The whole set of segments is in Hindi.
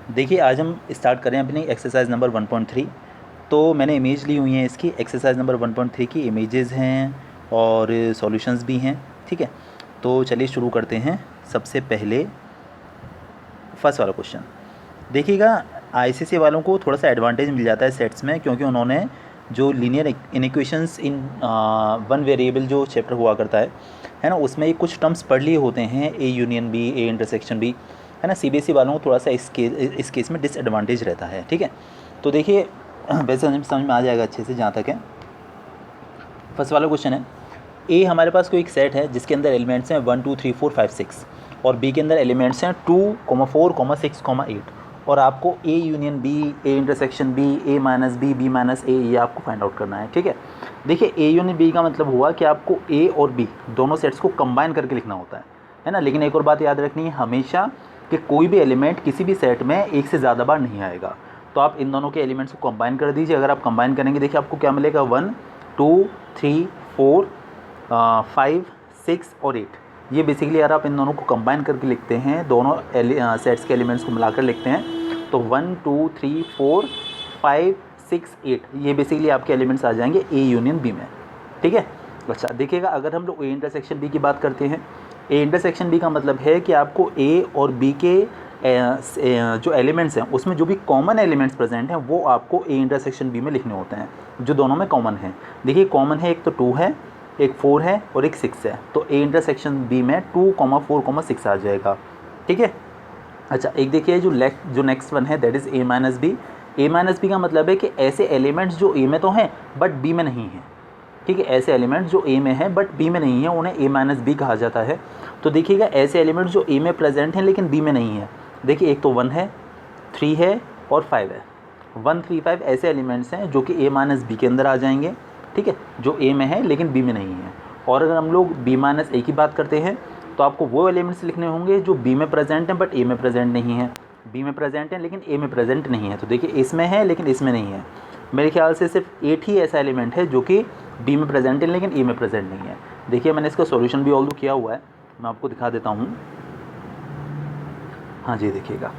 देखिए आज हम स्टार्ट करें अपनी एक्सरसाइज नंबर 1.3। तो मैंने इमेज ली हुई है इसकी, एक्सरसाइज नंबर 1.3 की इमेजेस हैं और सॉल्यूशंस भी हैं। ठीक है, तो चलिए शुरू करते हैं। सबसे पहले फर्स्ट वाला क्वेश्चन देखिएगा। आईसीसी वालों को थोड़ा सा एडवांटेज मिल जाता है सेट्स में, क्योंकि उन्होंने जो लीनियर इनइक्वेशंस इन वन वेरिएबल जो चैप्टर हुआ करता है ना, उसमें ये कुछ टर्म्स पढ़ लिए होते हैं, A union B, A intersection B, है ना। सीबीएसई वालों को थोड़ा सा इस केस में डिसएडवांटेज रहता है। ठीक है, तो देखिए वैसे समझ में आ जाएगा अच्छे से जहाँ तक है। फर्स्ट वाला क्वेश्चन है, ए हमारे पास कोई एक सेट है जिसके अंदर एलिमेंट्स हैं 1 2 3 4 5 6 और बी के अंदर एलिमेंट्स हैं 2 4 6 8 और आपको A union B, A intersection B, A minus B, B minus A, ये आपको फाइंड आउट करना है। ठीक है, देखिए ए यूनियन बी का मतलब हुआ कि आपको ए और बी दोनों सेट्स को कंबाइन करके लिखना होता है ना। लेकिन एक और बात याद रखनी है हमेशा कि कोई भी एलिमेंट किसी भी सेट में एक से ज़्यादा बार नहीं आएगा। तो आप इन दोनों के एलिमेंट्स को कंबाइन कर दीजिए। अगर आप कंबाइन करेंगे देखिए आपको क्या मिलेगा, 1 2 3 4 5 6 और 8। ये बेसिकली यार आप इन दोनों को कंबाइन करके लिखते हैं, दोनों सेट्स के एलिमेंट्स को मिलाकर लिखते हैं, तो 1 2 3 4 5 6 8 ये बेसिकली आपके एलिमेंट्स आ जाएंगे ए यूनियन बी में। ठीक है, अच्छा देखिएगा अगर हम लोग ए इंटरसेक्शन बी की बात करते हैं, ए इंटरसेक्शन बी का मतलब है कि आपको ए और बी के जो एलिमेंट्स हैं उसमें जो भी कॉमन एलिमेंट्स प्रेजेंट हैं वो आपको ए इंटरसेक्शन बी में लिखने होते हैं, जो दोनों में कॉमन है। देखिए कॉमन है, एक तो 2 है, एक 4 है और एक 6 है, तो ए इंटरसेक्शन बी में 2 4 6 आ जाएगा। ठीक है, अच्छा एक देखिए जो नेक्स्ट वन है that is A minus B. A minus B का मतलब है कि ऐसे एलिमेंट्स जो ए में तो हैं बट बी में नहीं हैं। ठीक है, ऐसे एलिमेंट्स जो ए में हैं बट बी में नहीं है उन्हें ए माइनस बी कहा जाता है। तो देखिएगा ऐसे एलिमेंट्स जो ए में प्रेजेंट हैं लेकिन बी में नहीं है, देखिए एक तो 1 है, 3 है और 5 है। 1 3 5 ऐसे एलिमेंट्स हैं जो कि ए माइनस बी के अंदर आ जाएंगे। ठीक है, जो ए में है लेकिन बी में नहीं है। और अगर हम लोग बी माइनस ए की बात करते हैं तो आपको वो एलिमेंट्स लिखने होंगे जो बी में प्रेजेंट हैं बट ए में प्रेजेंट नहीं है, बी में प्रेजेंट हैं लेकिन ए में प्रेजेंट नहीं है। तो देखिए इसमें है लेकिन इसमें नहीं है। मेरे ख्याल से सिर्फ 8 ही ऐसा एलिमेंट है जो कि बी में प्रेजेंट है लेकिन ए में प्रेजेंट नहीं है। देखिए मैंने इसका सॉल्यूशन भी ऑल्दो किया हुआ है, मैं आपको दिखा देता हूँ। हाँ जी, देखिएगा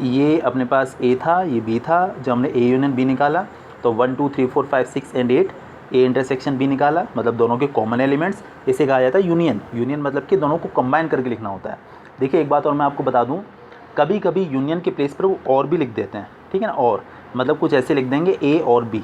ये अपने पास ए था, ये बी था, जब हमने ए यूनियन बी निकाला तो 1 2 3 4 5 6 एंड 8 ए इंटरसेक्शन बी निकाला, मतलब दोनों के कॉमन एलिमेंट्स, इसे कहा जाता है यूनियन। यूनियन मतलब कि दोनों को कंबाइन करके लिखना होता है। देखिए एक बात और मैं आपको बता दूं, कभी कभी यूनियन के प्लेस पर वो और भी लिख देते हैं। ठीक है ना, और मतलब कुछ ऐसे लिख देंगे ए और बी।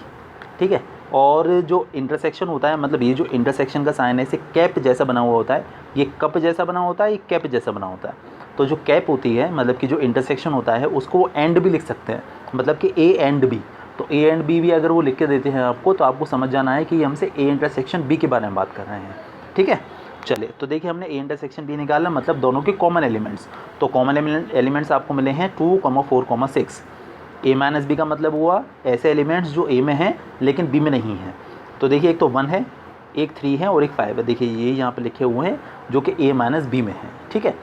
ठीक है, और जो इंटरसेक्शन होता है, मतलब ये जो इंटरसेक्शन का साइन है इसे कैप जैसा बना हुआ होता है, ये कप जैसा बना होता है, ये कैप जैसा बना होता है। तो जो कैप होती है मतलब कि जो इंटरसेक्शन होता है उसको वो एंड भी लिख सकते हैं, मतलब कि ए एंड बी। तो ए एंड बी भी अगर वो लिख के देते हैं आपको तो आपको समझ जाना है कि हमसे ए इंटरसेक्शन बी के बारे में बात कर रहे हैं। ठीक है, चलिए तो देखिए हमने ए इंटरसेक्शन बी निकाला, मतलब दोनों के कॉमन एलिमेंट्स। तो कॉमन एलिमेंट्स आपको मिले हैं 2 4 6। ए माइनस बी का मतलब हुआ ऐसे एलिमेंट्स जो ए में हैं लेकिन बी में नहीं हैं। तो देखिए एक तो 1 है, एक 3 है और एक 5 है। देखिए ये यहाँ पे लिखे हुए हैं जो कि ए माइनस बी में है। ठीक है,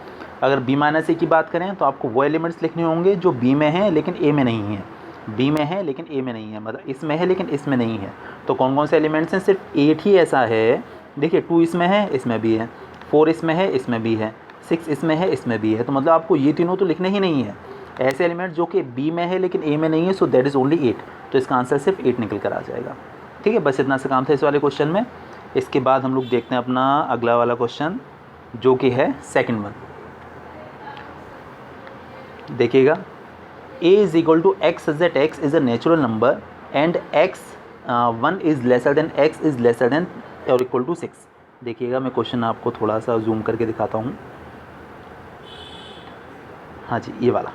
अगर बी माइनस ए की बात करें तो आपको वो एलिमेंट्स लिखने होंगे जो बी में हैं लेकिन ए में नहीं हैं, बी में है लेकिन ए में नहीं है, मतलब इसमें है लेकिन इसमें नहीं है। तो कौन कौन से एलिमेंट्स हैं, सिर्फ 8 ही ऐसा है। देखिए 2 इसमें है, इसमें भी है, 4 इसमें है, इसमें भी है, 6 इसमें है, इसमें भी है। तो मतलब आपको ये तीनों तो लिखने ही नहीं है, ऐसे एलिमेंट्स जो कि बी में है लेकिन ए में नहीं है। So that is only 8। तो इसका आंसर सिर्फ 8 निकल कर आ जाएगा। ठीक है, बस इतना सा काम था इस वाले क्वेश्चन में। इसके बाद हम लोग देखते हैं अपना अगला वाला क्वेश्चन जो कि है सेकंड वन। देखिएगा a is equal to x that x is a natural number and x 1 is lesser than x is lesser than और इक्वल टू 6। देखिएगा मैं क्वेश्चन आपको थोड़ा सा जूम करके दिखाता हूँ। हाँ जी, ये वाला।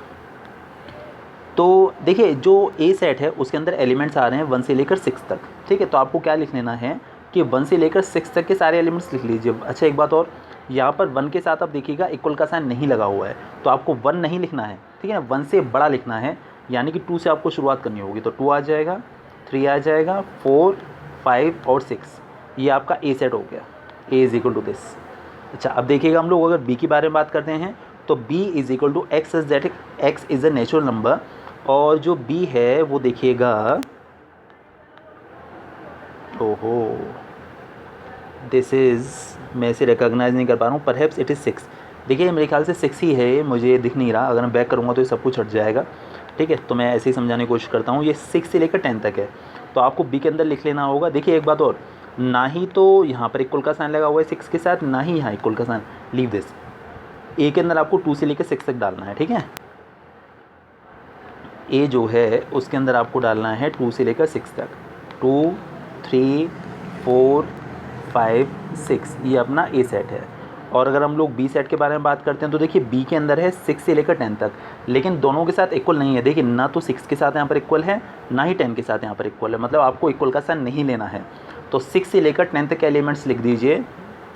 तो देखिए जो ए सेट है उसके अंदर एलिमेंट्स आ रहे हैं 1 से लेकर 6 तक। ठीक है, तो आपको क्या लिख लेना है कि 1 से लेकर 6 तक के सारे एलिमेंट्स लिख लीजिए। अच्छा एक बात और, यहाँ पर 1 के साथ आप देखिएगा इक्वल का साइन नहीं लगा हुआ है, तो आपको 1 नहीं लिखना है। ठीक है ना, 1 से बड़ा लिखना है, यानी कि 2 से आपको शुरुआत करनी होगी। तो 2 आ जाएगा, 3 आ जाएगा, 4 5 और 6, ये आपका ए सेट हो गया। A is equal to this. अच्छा अब देखिएगा हम लोग अगर बी के बारे में बात करते हैं तो b is equal to x is that x is a natural number, और जो b है वो देखिएगा, ओहो दिस इज़, मैं इसे रिकॉग्नाइज नहीं कर पा रहा हूँ, परहैप्स इट इज़ 6। देखिए मेरे ख्याल से 6 ही है, मुझे दिख नहीं रहा, अगर मैं बैक करूँगा तो ये सब कुछ हट जाएगा। ठीक है, तो मैं ऐसे ही समझाने की कोशिश करता हूँ। ये 6 से लेकर 10 तक है, तो आपको बी के अंदर लिख लेना होगा। देखिए एक बात और, ना ही तो यहाँ पर इक्वल का साइन लगा हुआ है 6 के साथ, ना ही यहाँ इक्वल का साइन, लीव दिस। ए के अंदर आपको 2 से लेकर 6 तक डालना है। ठीक है, ए जो है उसके अंदर आपको डालना है 2 से लेकर 6 तक, 2 3 4 5 6, ये अपना ए सेट है। और अगर हम लोग बी सेट के बारे में बात करते हैं तो देखिए बी के अंदर है 6 से लेकर 10 तक, लेकिन दोनों के साथ इक्वल नहीं है। देखिए ना तो 6 के साथ यहाँ पर इक्वल है, ना ही 10 के साथ यहाँ पर इक्वल है, मतलब आपको इक्वल का साइन नहीं लेना है। तो 6 से लेकर 10 तक के एलिमेंट्स लिख दीजिए,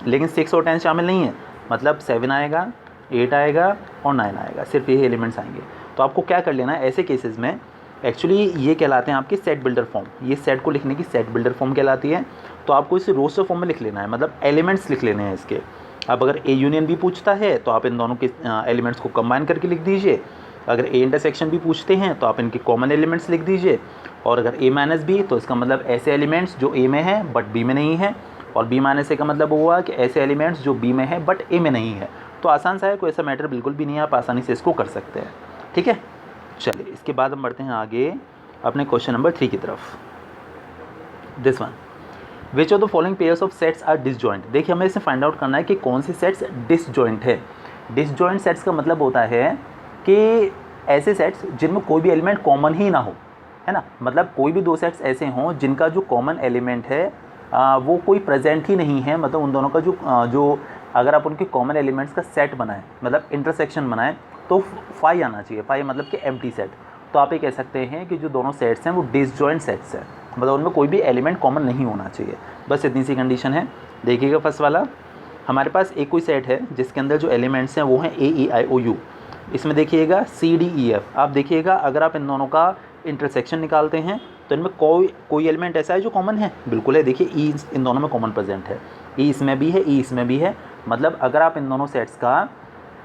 लेकिन 6 और 10 शामिल नहीं है, मतलब 7 आएगा, 8 आएगा और 9 आएगा, सिर्फ यही एलिमेंट्स आएंगे। तो आपको क्या कर लेना है ऐसे केसेस में, एक्चुअली ये कहलाते हैं आपके सेट बिल्डर फॉर्म, ये सेट को लिखने की सेट बिल्डर फॉर्म कहलाती है। तो आपको इसे रोस्टर फॉर्म में लिख लेना है, मतलब एलिमेंट्स लिख लेने हैं इसके। अब अगर ए यूनियन बी पूछता है तो आप इन दोनों के एलिमेंट्स को कंबाइन करके लिख दीजिए। अगर ए इंटरसेक्शन भी पूछते हैं तो आप इनके कॉमन एलिमेंट्स लिख दीजिए। और अगर ए माइनस बी तो इसका मतलब ऐसे एलिमेंट्स जो ए में हैं बट बी में नहीं है, और बी माइनस ए का मतलब हुआ कि ऐसे एलिमेंट्स जो बी में है बट ए में नहीं है। तो आसान सा है, कोई ऐसा मैटर बिल्कुल भी नहीं है, आप आसानी से इसको कर सकते हैं। ठीक है, चलिए इसके बाद हम बढ़ते हैं आगे अपने क्वेश्चन नंबर 3 की तरफ। This one, which of the following pairs of sets are disjoint. देखिए हमें इसे फाइंड आउट करना है कि कौन से सेट्स डिसजॉइंट है। डिसजॉइंट सेट्स का मतलब होता है कि ऐसे सेट्स जिनमें कोई भी एलिमेंट कॉमन ही ना हो, है ना, मतलब कोई भी दो सेट्स ऐसे हों जिनका जो कॉमन एलिमेंट है वो कोई प्रेजेंट ही नहीं है, मतलब उन दोनों का जो अगर आप उनके कॉमन एलिमेंट्स का सेट बनाएं, मतलब इंटरसेक्शन बनाएं, तो फाई आना चाहिए। फाई मतलब कि एम्प्टी सेट। तो आप ये कह सकते हैं कि जो दोनों सेट्स हैं वो डिसजॉइंट सेट्स हैं, मतलब उनमें कोई भी एलिमेंट कॉमन नहीं होना चाहिए, बस इतनी सी कंडीशन है। देखिएगा फर्स्ट वाला, हमारे पास एक कोई सेट है जिसके अंदर जो एलिमेंट्स हैं वो हैं ए ई आई ओ यू। इसमें देखिएगा सी डी ई एफ। आप देखिएगा अगर आप इन दोनों का इंटरसेक्शन निकालते हैं तो इनमें कोई एलिमेंट ऐसा है जो कॉमन है, बिल्कुल है। देखिए ई इन दोनों में कॉमन प्रेजेंट है, ई इसमें भी है, ई इसमें भी है, मतलब अगर आप इन दोनों सेट्स का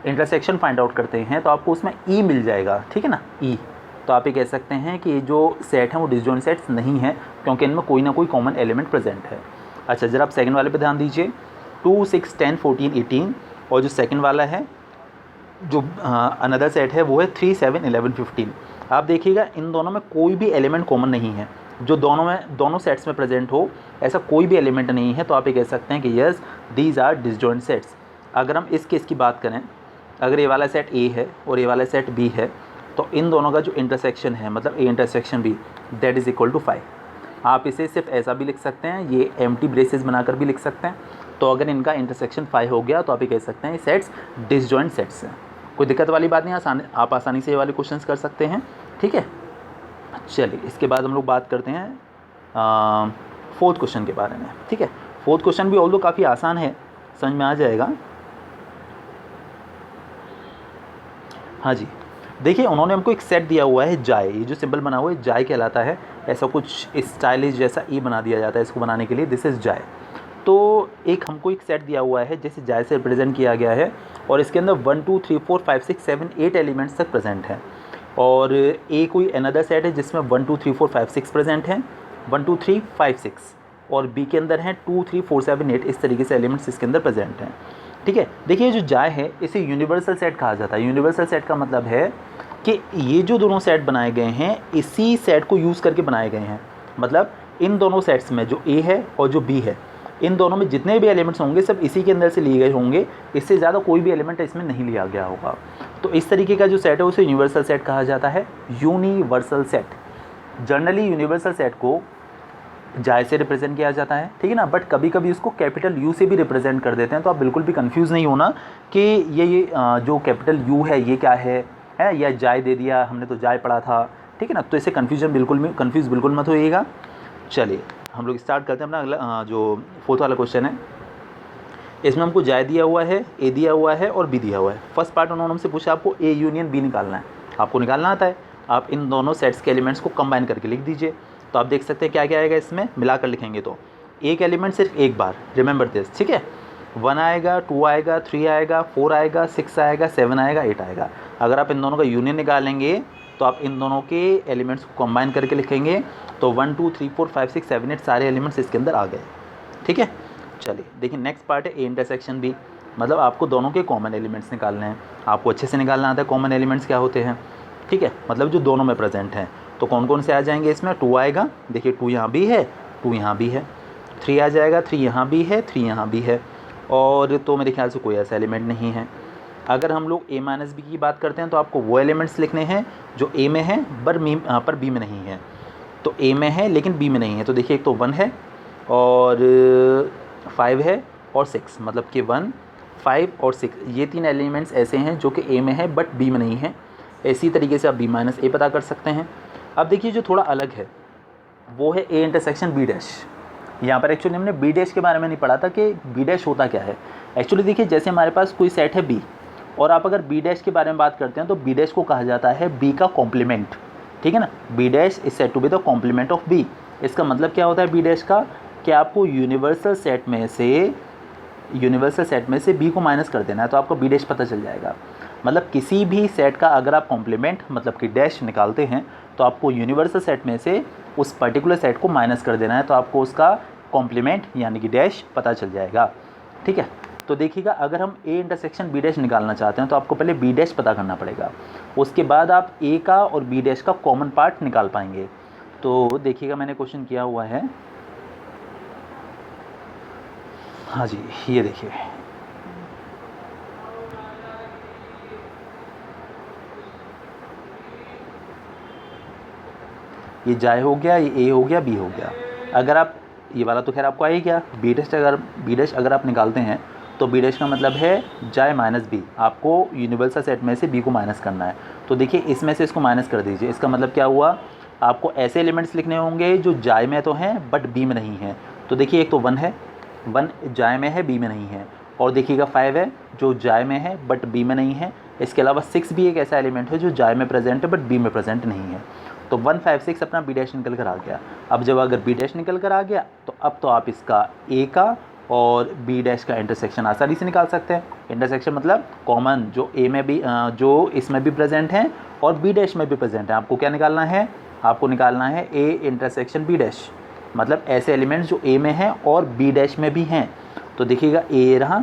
इंटरसेक्शन फाइंड आउट करते हैं तो आपको उसमें ई मिल जाएगा। ठीक है ना, ई। तो आप ये कह सकते हैं कि ये जो सेट हैं वो डिसजॉइंट सेट्स नहीं है, क्योंकि इनमें कोई ना कोई कॉमन एलिमेंट प्रेजेंट है। अच्छा, जरा आप सेकंड वाले पे ध्यान दीजिए, 2 6 10 14 18, और जो सेकंड वाला है जो अनदर सेट है वो है 3 7 11 15। आप देखिएगा इन दोनों में कोई भी एलिमेंट कॉमन नहीं है, जो दोनों सेट्स में प्रेजेंट हो ऐसा कोई भी एलिमेंट नहीं है। तो आप ये कह सकते हैं कि yes these are disjoint sets. अगर हम इस केस की बात करें, अगर ये वाला सेट ए है और ये वाला सेट बी है, तो इन दोनों का जो इंटरसेक्शन है, मतलब A intersection B, that is equal to 5। आप इसे सिर्फ ऐसा भी लिख सकते हैं, ये एम्प्टी ब्रेसेस बनाकर भी लिख सकते हैं। तो अगर इनका इंटरसेक्शन 5 हो गया तो आप ये कह सकते हैं ये सेट्स डिसजॉइंट सेट्स हैं। कोई दिक्कत वाली बात नहीं, आप आसानी से ये वाले क्वेश्चंस कर सकते हैं। ठीक है, चलिए इसके बाद हम लोग बात करते हैं फोर्थ क्वेश्चन के बारे में। ठीक है, फोर्थ क्वेश्चन भी ऑल्दो काफ़ी आसान है, समझ में आ जाएगा। हाँ जी, देखिए उन्होंने हमको एक सेट दिया हुआ है जाय, ये जो सिंबल बना हुआ है जाय कहलाता है। ऐसा कुछ स्टाइलिश जैसा ई बना दिया जाता है इसको बनाने के लिए, दिस इज़ जाय। तो एक हमको एक सेट दिया हुआ है जैसे जाय से रिप्रेजेंट किया गया है, और इसके अंदर 1 2 3 4 5 6 7 8 एलिमेंट्स तक प्रेजेंट हैं। और ए कोई अनदर सेट है जिसमें 1 2 3 4 5 6 प्रेजेंट हैं, 1 2 3 5 6, और बी के अंदर हैं 2 3 4 7 8, इस तरीके से एलिमेंट्स इसके अंदर प्रेजेंट हैं। ठीक है, देखिए जो जाय है इसे यूनिवर्सल सेट कहा जाता है। यूनिवर्सल सेट का मतलब है कि ये जो दोनों सेट बनाए गए हैं इसी सेट को यूज़ करके बनाए गए हैं, मतलब इन दोनों सेट्स में जो ए है और जो बी है, इन दोनों में जितने भी एलिमेंट्स होंगे सब इसी के अंदर से लिए गए होंगे, इससे ज़्यादा कोई भी एलिमेंट इसमें नहीं लिया गया होगा। तो इस तरीके का जो सेट है उसे यूनिवर्सल सेट कहा जाता है, universal set. Generally universal set को जाय से रिप्रेजेंट किया जाता है, ठीक है ना, बट कभी कभी उसको कैपिटल यू से भी रिप्रेजेंट कर देते हैं। तो आप बिल्कुल भी कंफ्यूज नहीं होना कि ये जो कैपिटल यू है ये क्या है या जाय दे दिया हमने तो जाय पढ़ा था, ठीक है ना। तो इसे कंफ्यूज बिल्कुल मत होइएगा। चलिए हम लोग स्टार्ट करते हैं अपना अगला जो फोर्थ वाला क्वेश्चन है। इसमें हमको जाय दिया हुआ है, ए दिया हुआ है और बी दिया हुआ है। फर्स्ट पार्ट उन्होंने हमसे पूछा आपको ए यूनियन बी निकालना है, आपको निकालना आता है, आप इन दोनों सेट्स के एलिमेंट्स को कंबाइन करके लिख दीजिए। तो आप देख सकते हैं क्या क्या आएगा, इसमें मिलाकर लिखेंगे तो एक एलिमेंट सिर्फ एक बार, रिमेंबर दिस, ठीक है। 1 आएगा, 2 आएगा, 3 आएगा, 4 आएगा, 6 आएगा, 7 आएगा, 8 आएगा। अगर आप इन दोनों का यूनियन निकालेंगे तो आप इन दोनों के एलिमेंट्स को कंबाइन करके लिखेंगे तो 1 2 3 4 5 6 7 8 सारे एलिमेंट्स इसके अंदर आ गए, ठीक है। चलिए देखिए नेक्स्ट पार्ट है ए इंटरसेक्शन बी। मतलब आपको दोनों के कॉमन एलिमेंट्स निकालने हैं। आपको अच्छे से निकालना आता है कॉमन एलिमेंट्स क्या होते हैं, ठीक है, मतलब जो दोनों में प्रेजेंट हैं। तो कौन कौन से आ जाएंगे इसमें, 2 आएगा, देखिए 2 यहाँ भी है, 2 यहाँ भी है, 3 आ जाएगा, 3 यहाँ भी है, 3 यहाँ भी है, और तो मेरे ख्याल से कोई ऐसा एलिमेंट नहीं है। अगर हम लोग a माइनस बी की बात करते हैं तो आपको वो एलिमेंट्स लिखने हैं जो a में हैं पर b में नहीं है। तो a में है लेकिन b में नहीं है। तो देखिए एक तो 1 है और 5 है और 6, मतलब कि 1, 5 और 6, ये 3 एलिमेंट्स ऐसे हैं जो कि a में है बट b में नहीं है। इसी तरीके से आप b माइनस ए पता कर सकते हैं। अब देखिए जो थोड़ा अलग है वो है a इंटरसेक्शन b डैश। यहाँ पर एक्चुअली हमने b डैश के बारे में नहीं पढ़ा था कि b डैश होता क्या है। एक्चुअली देखिए जैसे हमारे पास कोई सेट है b और आप अगर b डैश के बारे में बात करते हैं तो b डैश को कहा जाता है b का कॉम्प्लीमेंट, ठीक है ना। b dash is said to be the complement of b। इसका मतलब क्या होता है b डैश का, कि आपको यूनिवर्सल सेट में से b को माइनस कर देना है तो आपको b डैश पता चल जाएगा। मतलब किसी भी सेट का अगर आप कॉम्प्लीमेंट मतलब कि डैश निकालते हैं तो आपको यूनिवर्सल सेट में से उस पर्टिकुलर सेट को माइनस कर देना है तो आपको उसका कॉम्प्लीमेंट यानी कि डैश पता चल जाएगा, ठीक है। तो देखिएगा अगर हम a इंटरसेक्शन b डैश निकालना चाहते हैं तो आपको पहले b डैश पता करना पड़ेगा, उसके बाद आप a का और b डैश का कॉमन पार्ट निकाल पाएंगे। तो देखिएगा मैंने क्वेश्चन किया हुआ है, हाँ जी, ये देखिए ये जाय हो गया, ये a हो गया, b हो गया। अगर आप ये वाला तो खैर आपको आ ही गया, b डैश अगर आप निकालते हैं तो b डैश का मतलब है जाय माइनस b। आपको यूनिवर्सल सेट में से b को माइनस करना है। तो देखिए इसमें से इसको माइनस कर दीजिए। इसका मतलब क्या हुआ, आपको ऐसे एलिमेंट्स लिखने होंगे जो जाय में तो हैं बट b में नहीं है। तो देखिए एक तो 1 है, 1 जाय में है b में नहीं है, और देखिएगा 5 है जो जाय में है बट b में नहीं है। इसके अलावा 6 भी एक ऐसा एलिमेंट है जो जाय में प्रेजेंट है बट b में प्रेजेंट नहीं है। तो 1, 5, 6 अपना b डैश निकल कर आ गया। अब जब अगर b डैश निकल कर आ गया तो अब तो आप इसका a का और b डैश का इंटरसेक्शन आसानी से निकाल सकते हैं। इंटरसेक्शन मतलब कॉमन जो a में भी जो इसमें भी प्रेजेंट हैं और b डैश में भी प्रेजेंट है। आपको क्या निकालना है, आपको निकालना है a इंटरसेक्शन b डैश, मतलब ऐसे एलिमेंट्स जो a में हैं और b डैश में भी हैं। तो देखिएगा a ये रहा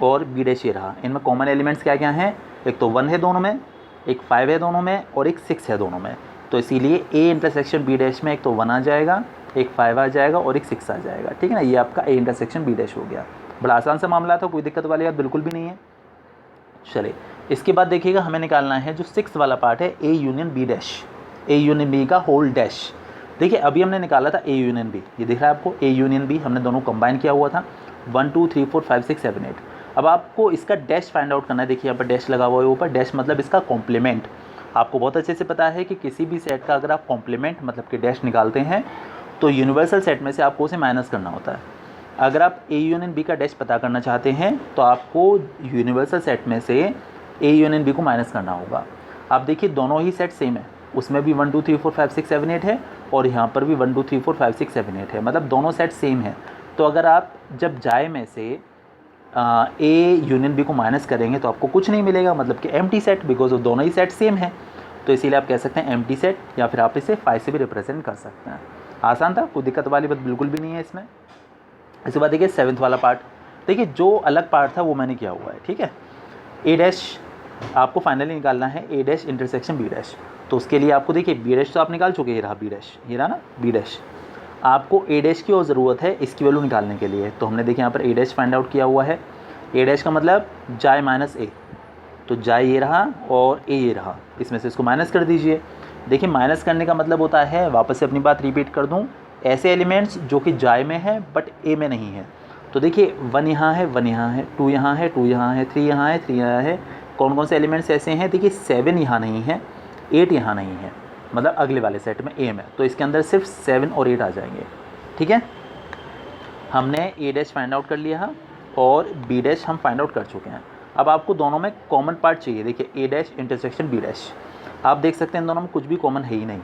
और b डैश ये रहा, इनमें कॉमन एलिमेंट्स क्या क्या हैं, एक तो 1 है दोनों में, एक 5 है दोनों में और एक 6 है दोनों में। तो इसीलिए a इंटरसेक्शन b डैश में एक तो 1 आ जाएगा, एक 5 आ जाएगा और एक 6 आ जाएगा, ठीक है ना। ये आपका a इंटरसेक्शन b डैश हो गया। बड़ा आसान सा मामला था, कोई दिक्कत वाली बात बिल्कुल भी नहीं है। चलिए इसके बाद देखिएगा हमें निकालना है जो 6 वाला पार्ट है a union b dash, a union b का होल डैश। देखिए अभी हमने निकाला था a यूनियन b, ये दिख रहा है आपको a यूनियन b, हमने दोनों कंबाइन किया हुआ था 1 2 3 4 5 6 7 8। अब आपको इसका डैश फाइंड आउट करना है। देखिए यहाँ पर डैश लगा हुआ है ऊपर, डैश मतलब इसका कॉम्प्लीमेंट। आपको बहुत अच्छे से पता है कि किसी भी सेट का अगर आप कॉम्प्लीमेंट मतलब कि डैश निकालते हैं तो यूनिवर्सल सेट में से आपको उसे माइनस करना होता है। अगर आप a यूनियन b का डैश पता करना चाहते हैं तो आपको यूनिवर्सल सेट में से a यूनियन b को माइनस करना होगा। आप देखिए दोनों ही सेट सेम है, उसमें भी 1 2 3 4 5 6 7 8 है और यहाँ पर भी 1 2 3 4 5 6 7 8 है, मतलब दोनों सेट सेम है। तो अगर आप जब जाए में से a यूनियन b को माइनस करेंगे तो आपको कुछ नहीं मिलेगा, मतलब कि एम्प्टी सेट, बिकॉज वो दोनों ही सेट सेम है। तो इसीलिए आप कह सकते हैं एम्प्टी सेट, या फिर आप इसे 5 से भी रिप्रेजेंट कर सकते हैं। आसान था, कोई दिक्कत वाली बात बिल्कुल भी नहीं है इसमें। इसके बाद देखिए 7th वाला पार्ट, देखिए जो अलग पार्ट था वो मैंने किया हुआ है, ठीक है। a डैश आपको फाइनली निकालना है, a dash intersection b dash. तो उसके लिए आपको देखिए b डैश तो आप निकाल चुके, ये रहा b डैश, ये रहा ना b डैश। आपको a डैश की और ज़रूरत है इसकी वैल्यू निकालने के लिए। तो हमने देखिए यहाँ पर a डैश फाइंड आउट किया हुआ है। a डैश का मतलब जाय माइनस a, तो जाय ये रहा और a ये रहा, इसमें से इसको माइनस कर दीजिए। देखिए माइनस करने का मतलब होता है, वापस से अपनी बात रिपीट कर दूँ, ऐसे एलिमेंट्स जो कि जाय में है बट a में नहीं है। तो देखिए 1 यहाँ है, 1 यहाँ है, 2 यहाँ है, 2 यहाँ है, 3 यहाँ है, 3 यहाँ है। कौन कौन से एलिमेंट्स ऐसे हैं, देखिए 7 यहाँ नहीं है, 8 यहाँ नहीं है, मतलब अगले वाले सेट में a में, तो इसके अंदर सिर्फ 7 और 8 आ जाएंगे, ठीक है। हमने a डैश फाइंड आउट कर लिया और b डैश हम फाइंड आउट कर चुके हैं। अब आपको दोनों में कॉमन पार्ट चाहिए। देखिए a dash intersection b dash, आप देख सकते हैं इन दोनों में कुछ भी कॉमन है ही नहीं,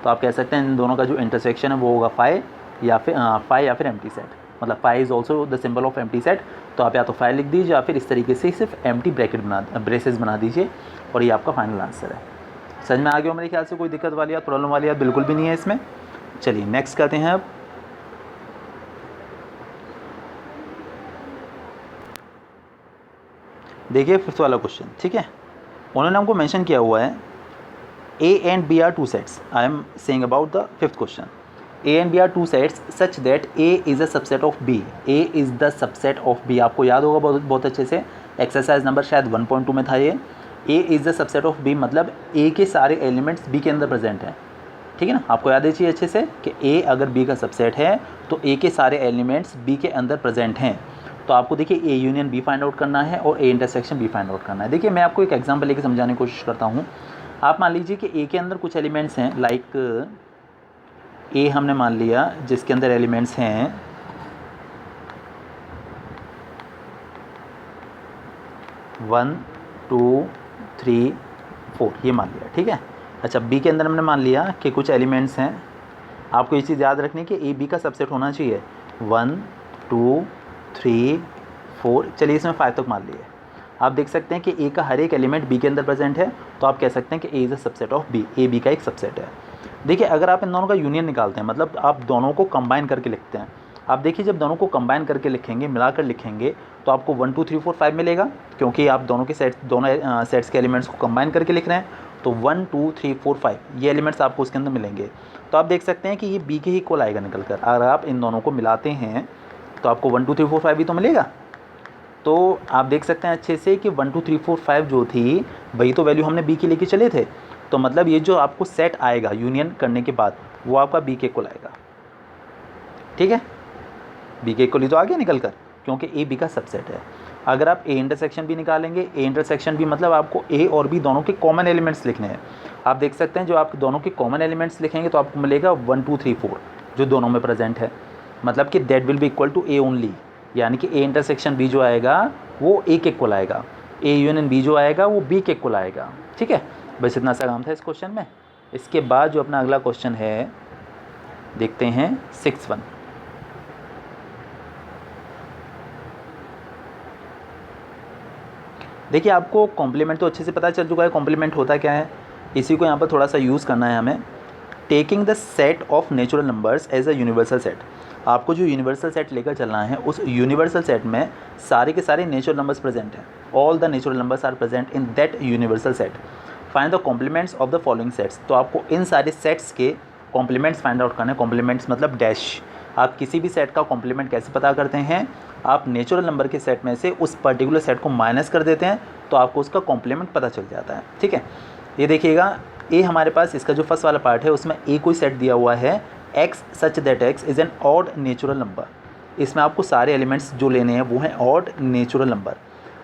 तो आप कह सकते हैं इन दोनों का जो इंटरसेक्शन है वो होगा फाई या फिर एम्प्टी सेट, मतलब phi is also the symbol of empty set. तो आप या तो फाई लिख दीजिए या फिर इस तरीके से सिर्फ एम्प्टी ब्रेसेस बना दीजिए और ये आपका फाइनल आंसर है। समझ में आ गया मेरे ख्याल से, कोई दिक्कत वाली या प्रॉब्लम वाली बात बिल्कुल भी नहीं है इसमें। चलिए नेक्स्ट करते हैं। अब देखिए फिफ्थ वाला क्वेश्चन, ठीक है, उन्होंने हमको मेंशन किया हुआ है A and B are two sets. I am saying about the fifth question. A and B are two sets such that A is a subset of B. A is the subset of B. आपको याद होगा बहुत अच्छे से, एक्सरसाइज नंबर शायद 1.2 में था ये। A is the subset of B मतलब A के सारे एलिमेंट्स B के अंदर प्रेजेंट हैं, ठीक है ना। आपको याद है चाहिए अच्छे से कि A अगर B का सबसेट है तो A के सारे एलिमेंट्स B के अंदर प्रेजेंट हैं। तो आपको देखिए A union B find out करना है और A intersection B find out करना है। देखिए मैं आपको एक एग्जांपल लेके समझाने की कोशिश करता हूँ। आप मान लीजिए कि A के अंदर कुछ एलिमेंट्स हैं, लाइक A हमने मान लिया जिसके अंदर एलिमेंट्स हैं 1 2 3 4, ये मान लिया, ठीक है। अच्छा B के अंदर हमने मान लिया कि कुछ एलिमेंट्स हैं, आपको ये चीज़ याद रखनी है कि A B का सबसेट होना चाहिए 1 2 3 4, चलिए इसमें 5 तक मान लिए। आप देख सकते हैं कि A का हर एक एलिमेंट B के अंदर प्रेजेंट है, तो आप कह सकते हैं कि A is a subset of B, A B का एक सबसेट है। देखिए अगर आप इन दोनों का यूनियन निकालते हैं, मतलब आप दोनों को कंबाइन करके लिखते हैं, आप देखिए जब दोनों को कंबाइन करके लिखेंगे, मिलाकर लिखेंगे, तो आपको 1 2 3 4 5 मिलेगा, क्योंकि आप दोनों के दोनों सेट्स के एलिमेंट्स को कंबाइन करके लिख रहे हैं। तो 1 2 3 4 5 ये एलिमेंट्स आपको उसके अंदर मिलेंगे। तो आप देख सकते हैं कि ये B के ही इक्वल आएगा निकल कर। अगर आप इन दोनों को मिलाते हैं तो आपको 1 2 3 4 5 भी तो मिलेगा। तो आप देख सकते हैं अच्छे से कि 1 2 3 4 5 जो थी वही तो वैल्यू हमने B की लेके चले थे। तो मतलब ये जो आपको सेट आएगा यूनियन करने के बाद वो आपका B के इक्वल आएगा, ठीक है। B के इक्वल ही तो आ गया निकल कर, क्योंकि A B का सबसेट है। अगर आप A इंटरसेक्शन भी निकालेंगे, A इंटरसेक्शन भी मतलब आपको A और B दोनों के कॉमन एलिमेंट्स लिखने हैं। आप देख सकते हैं जो आप दोनों के कॉमन एलिमेंट्स लिखेंगे तो आपको मिलेगा 1 2 3 4 जो दोनों में प्रेजेंट है, मतलब कि that will be equal to A only, यानी कि A इंटरसेक्शन B जो आएगा वो A के इक्वल आएगा, A यूनियन B जो आएगा वो B के इक्वल आएगा, ठीक है। बस इतना सा काम था इस क्वेश्चन में। इसके बाद जो अपना अगला क्वेश्चन है देखते हैं 6th वन। देखिए आपको कॉम्प्लीमेंट तो अच्छे से पता चल चुका है, कॉम्प्लीमेंट होता क्या है, इसी को यहाँ पर थोड़ा सा यूज़ करना है हमें। Taking the set of natural numbers as a universal set, आपको जो यूनिवर्सल सेट लेकर चलना है उस यूनिवर्सल सेट में सारे के सारे नेचुरल नंबर्स प्रेजेंट हैं, all the natural numbers are present in that universal set. Find the complements of the following sets, तो आपको इन सारे सेट्स के कॉम्प्लीमेंट्स फाइंड आउट करने। कॉम्प्लीमेंट्स मतलब डैश। आप किसी भी सेट का कॉम्प्लीमेंट कैसे पता करते हैं, आप नेचुरल नंबर के सेट में से उस पर्टिकुलर सेट को माइनस कर देते हैं तो आपको उसका कॉम्प्लीमेंट पता चल जाता है, ठीक है। ये देखिएगा ए हमारे पास इसका जो फर्स्ट वाला पार्ट है उसमें ए कोई सेट दिया हुआ है x such that x is an odd natural number. इसमें आपको सारे एलिमेंट्स जो लेने हैं वो हैं ऑड नेचुरल नंबर।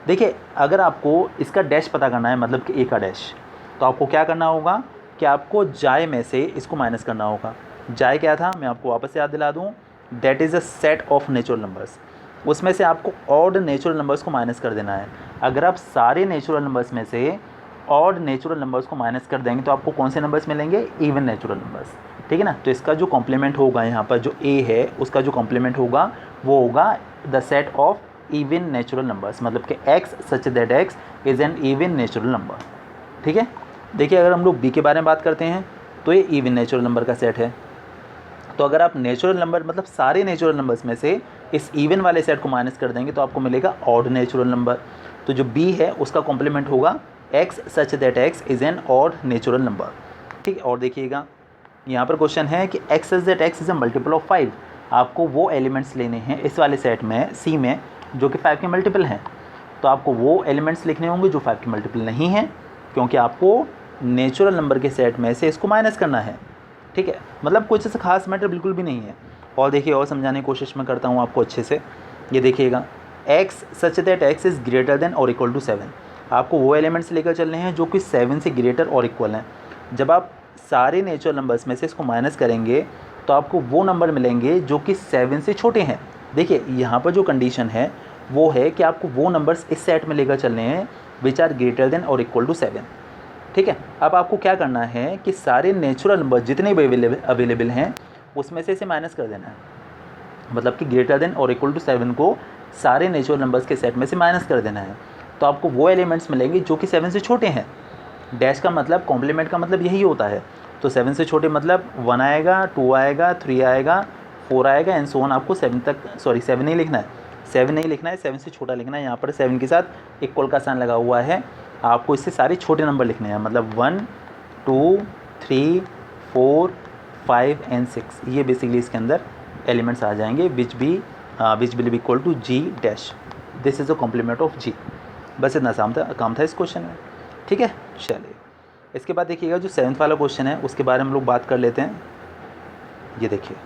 देखिए अगर आपको इसका डैश पता करना है, मतलब कि ए का डैश, तो आपको क्या करना होगा कि आपको जाए में से इसको माइनस करना होगा। जाए क्या था मैं आपको वापस याद दिला दूँ, that is a set of natural numbers, उसमें से आपको ऑड नेचुरल नंबर्स को माइनस कर देना है। अगर आप सारे नेचुरल नंबर्स में से ऑड नेचुरल नंबर्स को माइनस कर देंगे तो आपको कौन से नंबर्स मिलेंगे, इवन नेचुरल नंबर्स, ठीक है ना। तो इसका जो कॉम्प्लीमेंट होगा यहाँ पर जो ए है उसका जो कॉम्प्लीमेंट होगा वो होगा the set of even natural numbers, मतलब कि x such that x is an even natural number, ठीक है। देखिए अगर हम लोग बी के बारे में बात करते हैं तो ये इवन नेचुरल नंबर का सेट है। तो अगर आप नेचुरल नंबर मतलब सारे नेचुरल नंबर्स में से इस इवन वाले सेट को माइनस कर देंगे तो आपको मिलेगा ऑड नेचुरल नंबर। तो जो बी है उसका कॉम्प्लीमेंट होगा x such that x is an odd natural number, ठीक है। और देखिएगा यहाँ पर क्वेश्चन है कि x such that x is a multiple of 5, आपको वो एलिमेंट्स लेने हैं इस वाले सेट में सी में जो कि 5 के मल्टीपल हैं। तो आपको वो एलिमेंट्स लिखने होंगे जो 5 के मल्टीपल नहीं हैं, क्योंकि आपको नेचुरल नंबर के सेट में से इसको माइनस करना है, ठीक है। मतलब कुछ ऐसा खास मैटर बिल्कुल भी नहीं है। और देखिए और समझाने की कोशिश मैं करता हूँ आपको अच्छे से। ये देखिएगा x such that x is greater than और इक्वल टू 7, आपको वो एलिमेंट्स लेकर चलने हैं जो कि 7 से ग्रेटर और इक्वल हैं। जब आप सारे नेचुरल नंबर्स में से इसको माइनस करेंगे तो आपको वो नंबर मिलेंगे जो कि 7 से छोटे हैं। देखिए यहाँ पर जो कंडीशन है वो है कि आपको वो नंबर्स इस सेट में लेकर चलने हैं विच आर ग्रेटर देन और इक्वल टू 7, ठीक है। अब आपको क्या करना है कि सारे नेचुरल नंबर जितने भी अवेलेबल हैं उसमें से इसे माइनस कर देना है, मतलब कि ग्रेटर देन और इक्वल टू 7 को सारे नेचुरल नंबर्स के सेट में से माइनस कर देना है। तो आपको वो एलिमेंट्स मिलेंगे जो कि 7 से छोटे हैं। डैश का मतलब कॉम्प्लीमेंट का मतलब यही होता है। तो 7 से छोटे मतलब 1 आएगा, 2 आएगा, 3 आएगा, 4 आएगा एंड सो ऑन। आपको 7 तक 7 नहीं लिखना है, 7 नहीं लिखना है, 7 से छोटा लिखना है। यहाँ पर 7 के साथ इक्वल का साइन लगा हुआ है, आपको इससे सारे छोटे नंबर लिखने हैं, मतलब 1 2 3 4 5 एंड 6, ये बेसिकली इसके अंदर एलिमेंट्स आ जाएंगे, which will be equal to G dash, this is the complement of G. बस इतना काम था इस क्वेश्चन में, ठीक है। चलिए इसके बाद देखिएगा जो 7th वाला क्वेश्चन है उसके बारे में हम लोग बात कर लेते हैं। ये देखिए,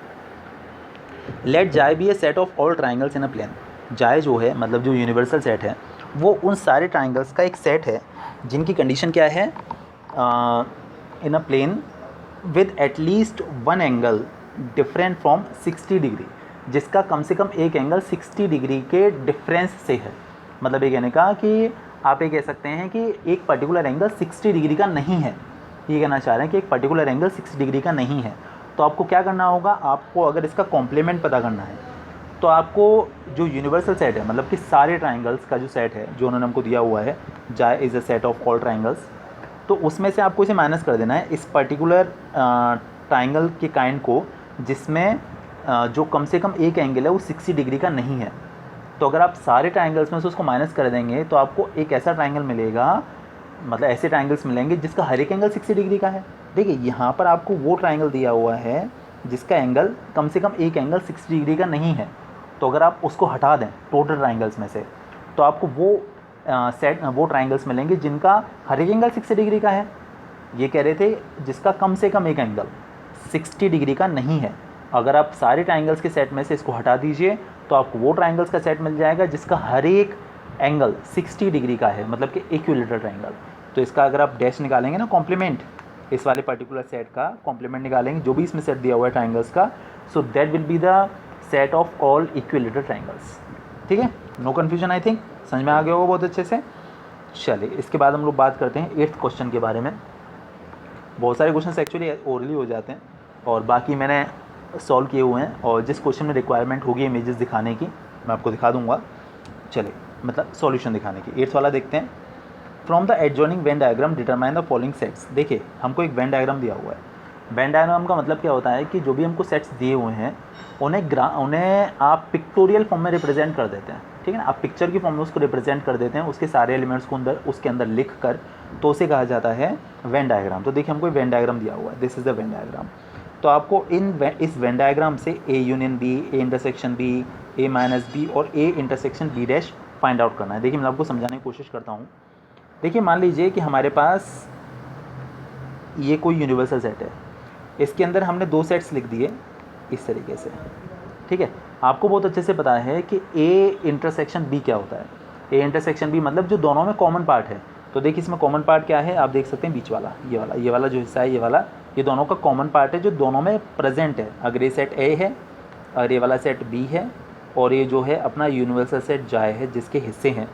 लेट जाए B a set of all triangles in a plane. जाए जो है मतलब जो यूनिवर्सल सेट है वो उन सारे ट्राइंगल्स का एक सेट है जिनकी कंडीशन क्या है, in a plane with at least one angle different from 60 degree, जिसका कम से कम एक एंगल 60 डिग्री के डिफरेंस से है। मतलब ये कहने का कि आप ये कह सकते हैं कि एक पर्टिकुलर एंगल 60 डिग्री का नहीं है, ये कहना चाह रहे हैं कि एक पर्टिकुलर एंगल 60 डिग्री का नहीं है। तो आपको क्या करना होगा, आपको अगर इसका कॉम्प्लीमेंट पता करना है तो आपको जो यूनिवर्सल सेट है, मतलब कि सारे ट्राइंगल्स का जो सेट है जो उन्होंने हमको दिया हुआ है, जाए is a set of all triangles, तो उसमें से आपको इसे माइनस कर देना है इस पर्टिकुलर ट्राइंगल के काइंड को जिसमें जो कम से कम एक एंगल है वो 60 डिग्री का नहीं है। तो अगर आप सारे ट्राइंगल्स में से उसको माइनस कर देंगे तो आपको एक ऐसा ट्राइंगल मिलेगा, मतलब ऐसे ट्राइंगल्स मिलेंगे जिसका हर एक एंगल 60 डिग्री का है। देखिए यहाँ पर आपको वो ट्राइंगल दिया हुआ है जिसका एंगल कम से कम एक एंगल 60 डिग्री का नहीं है। तो अगर आप उसको हटा दें टोटल ट्राइंगल्स में से तो आपको वो ट्राइंगल्स मिलेंगे जिनका हर एक एंगल 60 डिग्री का है। ये कह रहे थे जिसका कम से कम एक एंगल 60 डिग्री का नहीं है। अगर आप सारे ट्राइंगल्स के सेट में से इसको हटा दीजिए तो आपको वो ट्राइंगल्स का सेट मिल जाएगा जिसका हर एक एंगल 60 डिग्री का है, मतलब कि इक्विलेटरल ट्राइंगल। तो इसका अगर आप डैश निकालेंगे ना कॉम्प्लीमेंट, इस वाले पर्टिकुलर सेट का कॉम्प्लीमेंट निकालेंगे जो भी इसमें सेट दिया हुआ है ट्राइंगल्स का, so that will be the set of all equilateral triangles. ठीक है, नो कन्फ्यूजन, आई थिंक समझ में आ गया होगा बहुत अच्छे से। चलिए इसके बाद हम लोग बात करते हैं 8th क्वेश्चन के बारे में। बहुत सारे क्वेश्चन एक्चुअली ओरली हो जाते हैं और बाकी मैंने सॉल्व किए हुए हैं, और जिस क्वेश्चन में रिक्वायरमेंट होगी इमेजेस दिखाने की मैं आपको दिखा दूंगा। चलिए मतलब सॉल्यूशन दिखाने की 8th वाला देखते हैं। From the adjoining Venn diagram determine the following sets. देखिए हमको एक वेन डायग्राम दिया हुआ है। वेन डायग्राम का मतलब क्या होता है कि जो भी हमको सेट्स दिए हुए हैं उन्हें आप पिक्टोरियल फॉर्म में रिप्रेजेंट कर देते हैं। ठीक है ना, आप पिक्चर की फॉर्म में उसको रिप्रेजेंट कर देते हैं, उसके सारे एलिमेंट्स को उसके अंदर लिख कर, तो उसे कहा जाता है वेन डायग्राम। तो देखिए हमको वेन डायग्राम दिया हुआ है, this is the Venn diagram. तो आपको इस वेन डायग्राम से A union B, A intersection B, A minus B और A intersection B dash find out करना है। देखिए मैं आपको समझाने की कोशिश करता हूँ। देखिए मान लीजिए कि हमारे पास ये कोई यूनिवर्सल सेट है, इसके अंदर हमने 2 सेट्स लिख दिए इस तरीके से। ठीक है, आपको बहुत अच्छे से पता है कि ए इंटरसेक्शन बी क्या होता है। ए इंटरसेक्शन बी मतलब जो दोनों में कॉमन पार्ट है। तो देखिए इसमें कॉमन पार्ट क्या है, आप देख सकते हैं बीच वाला, ये वाला जो हिस्सा है, ये दोनों का कॉमन पार्ट है जो दोनों में प्रेजेंट है। अगर ये सेट ए है और ये वाला सेट बी है और ये जो है अपना यूनिवर्सल सेट जाए है जिसके हिस्से हैं।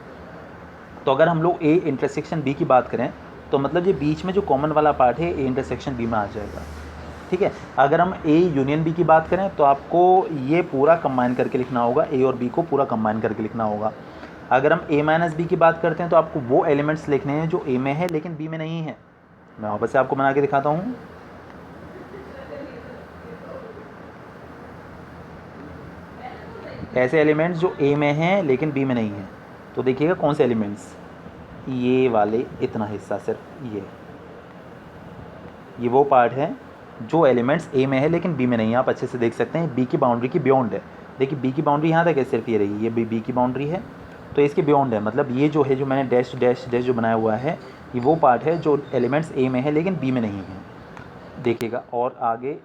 तो अगर हम लोग ए इंटरसेक्शन बी की बात करें तो मतलब ये बीच में जो कॉमन वाला पार्ट है ए इंटरसेक्शन बी में आ जाएगा। ठीक है, अगर हम ए यूनियन बी की बात करें तो आपको ये पूरा कंबाइन करके लिखना होगा, ए और बी को पूरा कंबाइन करके लिखना होगा। अगर हम ए माइनस बी की बात करते हैं तो आपको वो एलिमेंट्स लिखने हैं जो ए में है लेकिन बी में नहीं है। मैं वापस से आपको बना के दिखाता हूँ। ऐसे एलिमेंट्स जो ए में हैं लेकिन बी में नहीं है। तो देखिएगा कौन से एलिमेंट्स, ये वाले, इतना हिस्सा सिर्फ ये वो पार्ट है जो एलिमेंट्स ए में है लेकिन बी में नहीं है। आप अच्छे से देख सकते हैं बी की बाउंड्री की बियॉन्ड है। देखिए बी की बाउंड्री यहाँ तक है, सिर्फ ये रही, ये बी की बाउंड्री है तो इसके बियॉन्ड है। मतलब ये जो है, जो मैंने डैश डैश डैश जो बनाया हुआ है, ये वो पार्ट है जो एलिमेंट्स ए में है लेकिन बी में नहीं है। देखिएगा और आगे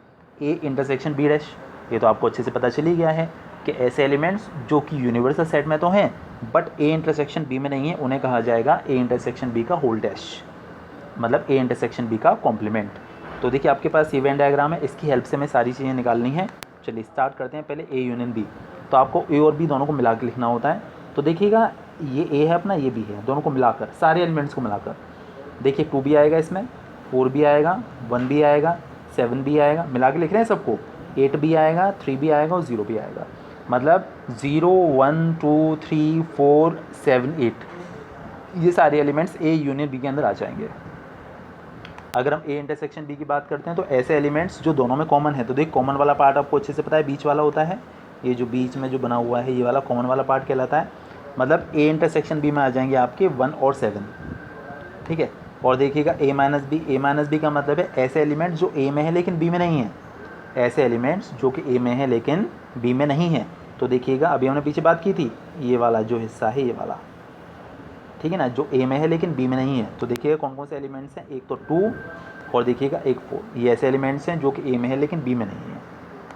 ए इंटरसेक्शन बी डैश, ये तो आपको अच्छे से पता चल ही गया है कि ऐसे एलिमेंट्स जो कि यूनिवर्सल सेट में तो हैं बट ए इंटरसेक्शन बी में नहीं है, उन्हें कहा जाएगा ए इंटरसेक्शन बी का होल डैश, मतलब ए इंटरसेक्शन बी का कॉम्प्लीमेंट। तो देखिए आपके पास ये वेन डायग्राम है, इसकी हेल्प से हमें सारी चीज़ें निकालनी है। चलिए स्टार्ट करते हैं। पहले ए यूनियन बी, तो आपको ए और बी दोनों को मिला के लिखना होता है। तो देखिएगा ये ए है अपना, ये बी है, दोनों को मिलाकर, सारे एलिमेंट्स को मिलाकर देखिए 2 भी आएगा इसमें, 4 भी आएगा, 1 भी आएगा, 7 भी आएगा, मिला के लिख रहे हैं सबको, 8 भी आएगा, 3 भी आएगा और 0 भी आएगा। मतलब 0 1 2 3 4 7 8 ये सारे एलिमेंट्स ए यूनियन बी के अंदर आ जाएंगे। अगर हम ए इंटरसेक्शन बी की बात करते हैं तो ऐसे एलिमेंट्स जो दोनों में कॉमन है, तो देख कॉमन वाला पार्ट आपको अच्छे से पता है बीच वाला होता है, ये जो बीच में जो बना हुआ है ये वाला कॉमन वाला पार्ट कहलाता है। मतलब ए इंटरसेक्शन बी में आ जाएंगे आपके 1 और 7, ठीक है। और देखिएगा ए माइनस बी का मतलब है ऐसे एलिमेंट्स जो ए में है लेकिन बी में नहीं है, ऐसे एलिमेंट्स जो कि ए में है लेकिन बी में नहीं है। तो देखिएगा अभी हमने पीछे बात की थी, ये वाला जो हिस्सा है ये वाला, ठीक है ना, जो ए में है लेकिन बी में नहीं है। तो देखिएगा कौन कौन से एलिमेंट्स हैं, एक तो 2 और देखिएगा एक 4, ये ऐसे एलिमेंट्स हैं जो कि ए में है लेकिन बी में नहीं है,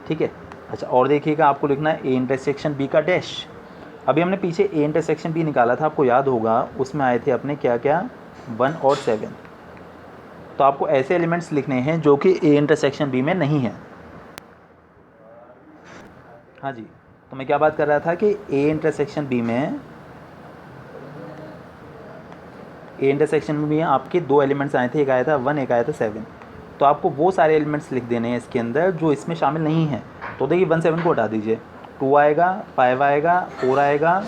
ठीक है। अच्छा, और देखिएगा आपको लिखना है ए इंटरसेक्शन बी का डैश। अभी हमने पीछे ए इंटरसेक्शन बी निकाला था, आपको याद होगा, उसमें आए थे अपने क्या क्या 1 और 7। तो आपको ऐसे एलिमेंट्स लिखने हैं जो कि ए इंटरसेक्शन बी में नहीं है। हाँ जी, तो मैं क्या बात कर रहा था कि ए इंटरसेक्शन बी में आपके 2 एलिमेंट्स आए थे, एक आया था 1, एक आया था 7। तो आपको वो सारे एलिमेंट्स लिख देने हैं इसके अंदर जो इसमें शामिल नहीं हैं। तो देखिए 1 7 को हटा दीजिए, 2 आएगा, 5 आएगा, 4 आएगा,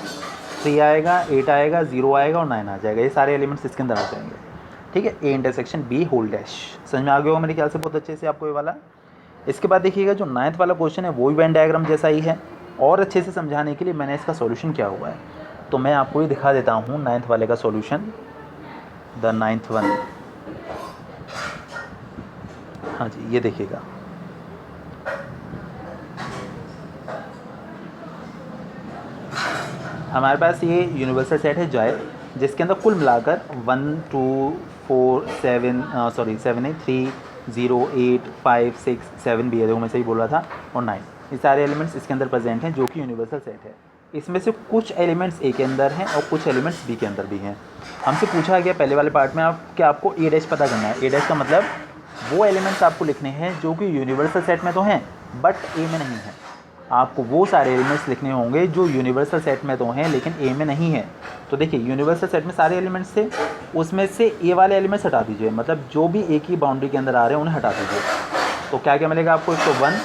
3 आएगा, 8 आएगा, 0 आएगा और 9 आ जाएगा। ये सारे एलिमेंट्स इसके अंदर आ जाएंगे, ठीक है। A intersection B whole dash, समझ में आ गया होगा मेरे ख्याल से बहुत अच्छे से आपको ये वाला। इसके बाद देखिएगा जो 9th वाला क्वेश्चन है वो भी वेन डायग्राम जैसा ही है, और अच्छे से समझाने के लिए मैंने इसका सॉल्यूशन किया हुआ है। तो मैं आपको ये दिखा देता हूँ 9th वाले का सॉल्यूशन, द 9th वन। हाँ जी, ये देखिएगा, हमारे पास ये यूनिवर्सल सेट है जॉय, जिसके अंदर कुल मिलाकर 1 2 4 7 7 नहीं 3 0 8 5 6 7 भी है, देखो मैं सही बोल रहा था, और 9, ये सारे एलिमेंट्स इसके अंदर प्रेजेंट हैं जो कि यूनिवर्सल सेट है। इसमें से कुछ एलिमेंट्स ए के अंदर हैं और कुछ एलिमेंट्स बी के अंदर भी हैं। हमसे पूछा गया पहले वाले पार्ट में कि आपको ए डैश पता करना है। ए डैश का मतलब वो एलिमेंट्स आपको लिखने हैं जो कि यूनिवर्सल सेट में तो हैं बट ए में नहीं है। आपको वो सारे एलिमेंट्स लिखने होंगे जो यूनिवर्सल सेट में तो हैं लेकिन ए में नहीं है। तो देखिए यूनिवर्सल सेट में सारे एलिमेंट्स थे, उसमें से ए वाले एलिमेंट्स हटा दीजिए, मतलब जो भी ए की बाउंड्री के अंदर आ रहे हैं उन्हें हटा दीजिए। तो क्या क्या मिलेगा आपको, एक तो 1,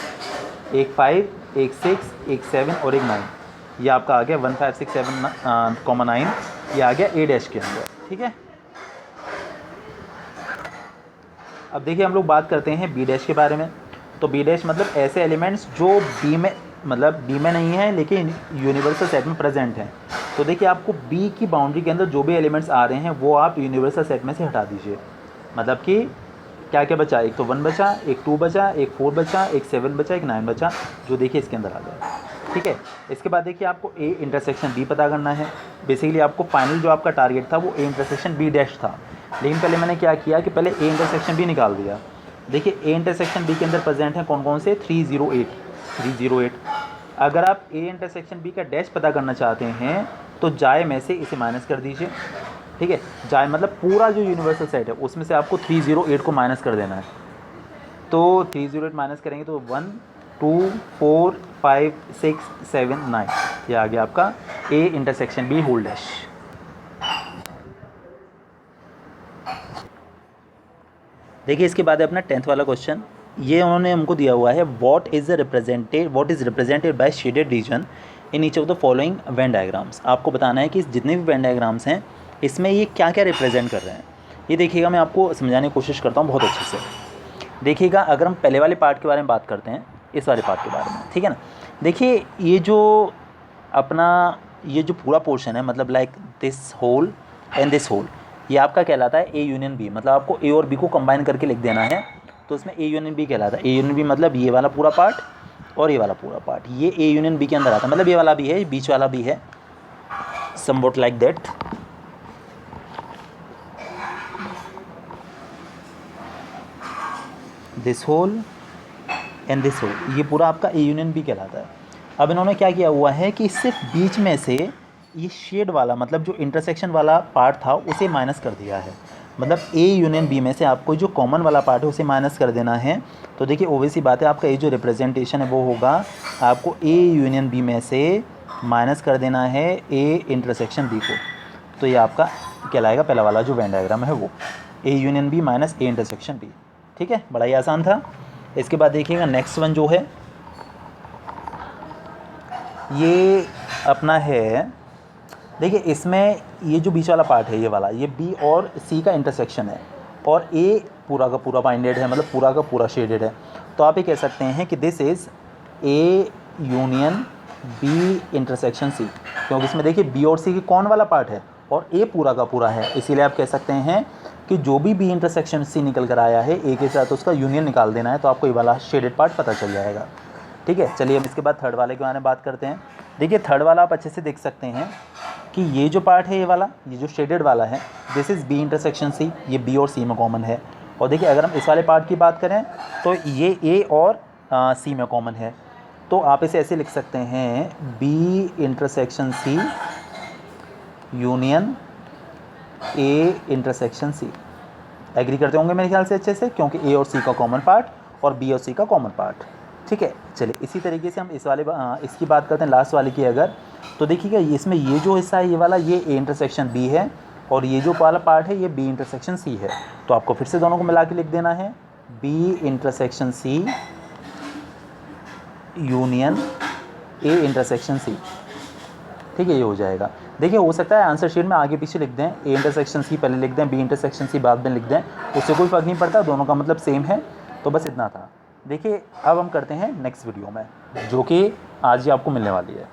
एक 5, एक 6, एक 7 और एक 9। ये आपका आ गया 1 5 6 7 9, ये आ गया ए डैश के अंदर, ठीक है। अब देखिए हम लोग बात करते हैं बी डैश के बारे में। तो बी डैश मतलब ऐसे एलिमेंट्स जो बी में नहीं है लेकिन यूनिवर्सल सेट में प्रेजेंट हैं। तो देखिए आपको बी की बाउंड्री के अंदर जो भी एलिमेंट्स आ रहे हैं वो आप यूनिवर्सल सेट में से हटा दीजिए। मतलब कि क्या क्या बचा, एक तो 1 बचा, एक 2 बचा, एक 4 बचा, एक 7 बचा, एक 9 बचा, जो देखिए इसके अंदर आ गया, ठीक है। इसके बाद देखिए आपको ए इंटरसेक्शन बी पता करना है। बेसिकली आपको फाइनल जो आपका टारगेट था वो ए इंटरसेक्शन बी डैश था, लेकिन पहले मैंने क्या किया कि पहले ए इंटरसेक्शन बी निकाल दिया। देखिए ए इंटरसेक्शन बी के अंदर प्रेजेंट है कौन कौन से, 308। अगर आप ए इंटरसेक्शन बी का डैश पता करना चाहते हैं तो जाए में से इसे माइनस कर दीजिए, ठीक है। जाए मतलब पूरा जो यूनिवर्सल सेट है उसमें से आपको 308 को माइनस कर देना है। तो 308 माइनस करेंगे तो 1 2 4 5 6 7 9, ये आ गया आपका A intersection B whole dash. देखिए इसके बाद है अपना 10th वाला क्वेश्चन। ये उन्होंने हमको दिया हुआ है, what is represented by shaded region in each of the following Venn diagrams. आपको बताना है कि जितने भी वेन डायग्राम्स हैं इसमें ये क्या क्या रिप्रेजेंट कर रहे हैं। ये देखिएगा, मैं आपको समझाने की कोशिश करता हूँ बहुत अच्छे से। देखिएगा अगर हम पहले वाले पार्ट के बारे में बात करते हैं, इस वाले पार्ट के बारे में, ठीक है ना। देखिए ये जो अपना ये जो पूरा पोर्शन है, मतलब like this whole and this whole, ये आपका कहलाता है ए यूनियन बी। मतलब आपको ए और बी को कंबाइन करके लिख देना है, तो इसमें ए यूनियन बी कहलाता है। ए यूनियन बी मतलब ये वाला पूरा पार्ट और ये वाला पूरा पार्ट, ये ए यूनियन बी के अंदर आता है। मतलब ये वाला भी है, बीच वाला भी है, somewhat like that. This whole and this whole, ये पूरा आपका ए यूनियन बी कहलाता है। अब इन्होंने क्या किया हुआ है कि सिर्फ बीच में से ये शेड वाला, मतलब जो इंटरसेक्शन वाला पार्ट था उसे माइनस कर दिया है। मतलब ए यूनियन बी में से आपको जो कॉमन वाला पार्ट है उसे माइनस कर देना है। तो देखिए ओबवियस सी बात है, आपका ये जो रिप्रेजेंटेशन है वो होगा, आपको ए यूनियन बी में से माइनस कर देना है ए इंटरसेक्शन बी को। तो ये आपका कहलाएगा पहला वाला जो वेन डायग्राम है वो A union B minus A intersection B, ठीक है। बड़ा ही आसान था। इसके बाद देखिएगा नेक्स्ट वन जो है ये अपना है, देखिए इसमें ये जो बीच वाला पार्ट है ये वाला, ये बी और सी का इंटरसेक्शन है और ए पूरा का पूरा बाइंडेड है, मतलब पूरा का पूरा शेडेड है। तो आप ये कह सकते हैं कि this is A union B intersection C, क्योंकि इसमें देखिए बी और सी की कौन वाला पार्ट है और ए पूरा का पूरा है, इसीलिए आप कह सकते हैं कि जो भी बी इंटरसेक्शन सी निकल कर आया है ए के साथ उसका यूनियन निकाल देना है, तो आपको ये वाला शेडेड पार्ट पता चल जाएगा। ठीक है, चलिए अब इसके बाद थर्ड वाले के बारे में बात करते हैं। देखिए थर्ड वाला आप अच्छे से देख सकते हैं कि ये जो पार्ट है ये वाला, ये जो शेडेड वाला है, this is B intersection C, ये बी और सी में कॉमन है। और देखिए अगर हम इस वाले पार्ट की बात करें तो ये ए और सी में कॉमन है, तो आप इसे ऐसे लिख सकते हैं B intersection C union A intersection C. Agree करते होंगे मेरे ख्याल से अच्छे से, क्योंकि ए और सी का कॉमन पार्ट और बी और सी का कॉमन पार्ट। ठीक है, चलिए इसी तरीके से हम इस वाले इसकी बात करते हैं लास्ट वाले की अगर, तो देखिएगा इसमें ये जो हिस्सा है ये वाला, ये ए इंटरसेक्शन बी है और ये जो वाला पार्ट है ये बी इंटरसेक्शन सी है। तो आपको फिर से दोनों को मिला के लिख देना है B intersection C union A intersection C. ठीक है, ये हो जाएगा। देखिए हो सकता है आंसर शीट में आगे पीछे लिख दें, ए इंटरसेक्शन सी पहले लिख दें, बी इंटरसेक्शन सी बाद में लिख दें, उससे कोई फ़र्क नहीं पड़ता, दोनों का मतलब सेम है। तो बस इतना था। देखिए अब हम करते हैं नेक्स्ट वीडियो में, जो कि आज ही आपको मिलने वाली है।